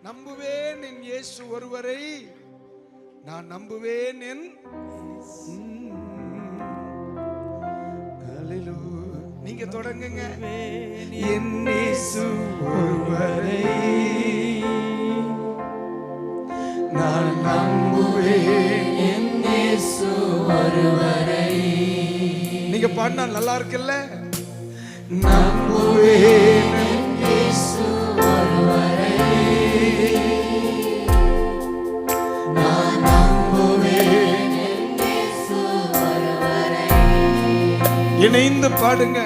நம்புவேன் என் இயேசு ஒருவரை, நான் நம்புவேன் என் நீங்க தொடங்குங்க. என் இயேசு ஒருவரை நான் நம்புவேன், என் இயேசு ஒருவரை. நீங்க பாடினா நல்லா இருக்குல்ல? நம்புவேன் என் இயேசு ஒருவரை, நான் நம்புவேன் என் இயேசு ஒருவரை. இணைந்து பாடுங்க.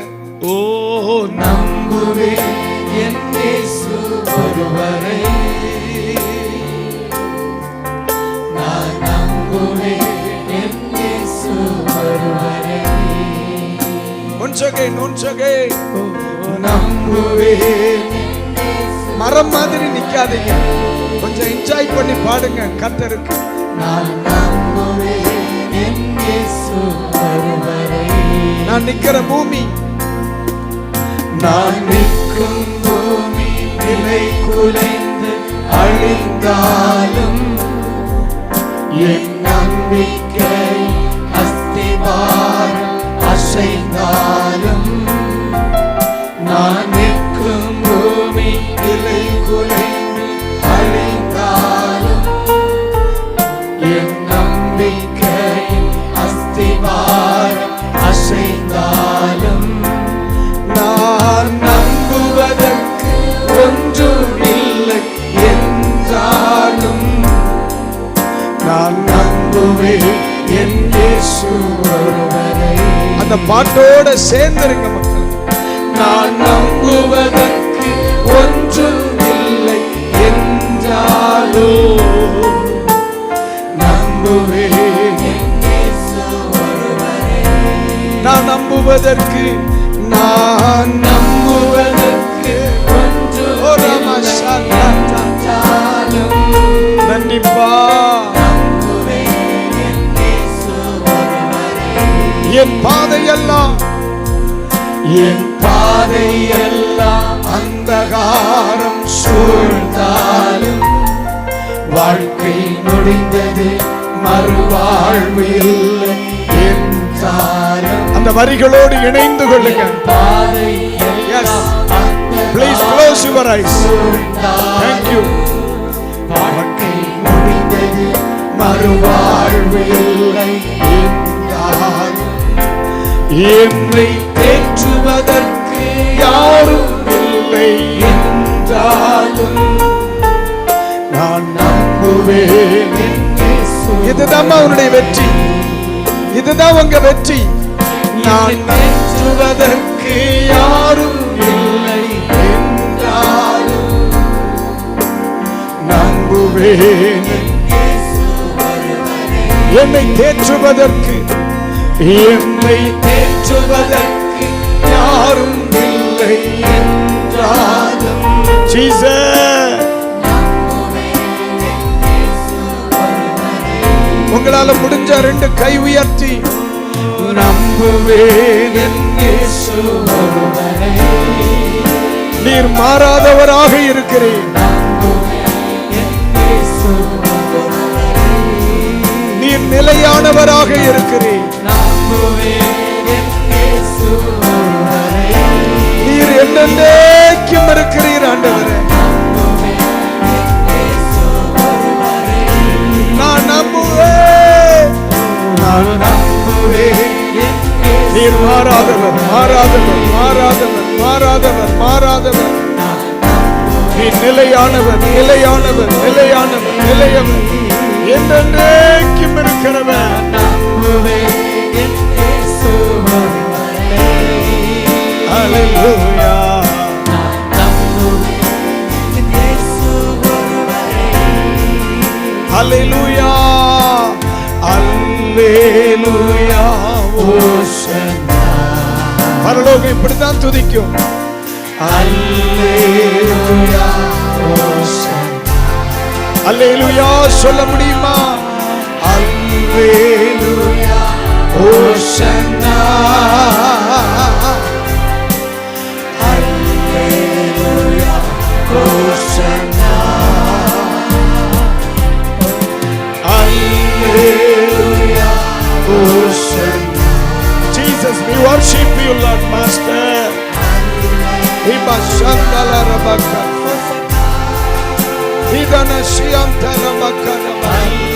ஓ நம்புவேன் என் இயேசு ஒருவரை, நான் நம்புவேன் என் இயேசு ஒருவரை. once again நம்புவேன். மரம் மாதிரி நிக்காதீங்க, கொஞ்சம் என்ஜாய் பண்ணி பாடுங்க கர்த்தருக்கு. நான் நம்புவேன் என் இயேசு ஒருவரை. நான் நிக்கிற பூமி, நான் நிற்கும் பூமி நிலை குலைந்து அழிந்தாலும், என் நம்பிக்கை அஸ்திவாரம் அசைந்தாலும், நான் நிற்கும் பூமி நிலை குலைந்து அழிந்தாலும், என் நம்பிக்கை அஸ்திவாரம் அசைந்தாலும், நான் நம்புவதற்கு ஒன்றும் இல்லை என்றாலும், நான் நம்புவேன் என் இயேசு ஒருவரை. அந்த பாட்டோட சேர்ந்துருங்க மக்கள். நான் நம்புவதற்கு ஒன்றும் இல்லை என்றாலும், நம்புவேன் என் இயேசு ஒருவரை. நான் நம்புவதற்கு, நான் நம்புவதற்கு ஒன்றும் நன்றிப்பா. என் பாதையெல்லாம், என் பாதையெல்லாம் அந்தகாரம் சூழ்ந்தாலும், வாழ்க்கை முடிந்தது மறுவாழ்வு இல்லை என்றாலும். அந்த வரிகளோடு இணைந்து கொள்ளுங்க. Please close your eyes. Thank you. வாழ்க்கை முடிந்தது மறுவாழ்வு இல்லை என்றாலும், என்னை தேற்றுவதற்கு யாரும் இல்லை என்றாலும், நான் நம்புவேன். இதுதான் அவனுடைய வெற்றி, இதுதான் உங்க வெற்றி. நான் தேற்றுவதற்கு யாரும் இல்லை என்றாலும், நம்புவேன். என்னை தேற்றுவதற்கு, என்னை தேற்றுவதற்கு யாரும் இல்லை என்றாலும், உங்களால முடிஞ்ச 2 கை உயர்த்தி நம்புவேன் என் இயேசு ஒருவரை. நீர் மாறாதவராக இருக்கிறீர், நீர் நிலையானவராக இருக்கிறீர், நீர் என்னென்னைக்கும் இருக்கிறீர் ஆண்டவரே. நான் நம்புவேன், நான் நம்புவேன். நீர் மாறாதவர், மாறாதவர், மாறாதவர், மாறாதவர், மாறாதவர். நீர் நிலையானவர், நிலையானவர், நிலையானவர், நிலையவர், என்றென்றைக்கும் இருக்கிறவர். ஹல்லேலூயா. ஹல்லேலூயா, ஹல்லேலூயா, ஓசன்னா. பரலோகம் இப்படித்தான் துதிக்கும். ஹல்லேலூயா, ஓசன்னா. ஹல்லேலூயா சொல்ல முடியுமா? ஹல்லேலூயா, ஓசன்னா. ஹல்லேலூயா, ஓசன்னா. worship you, Lord Master. Iba shandala rabaka. Idana shiyam tarabaka rabaka.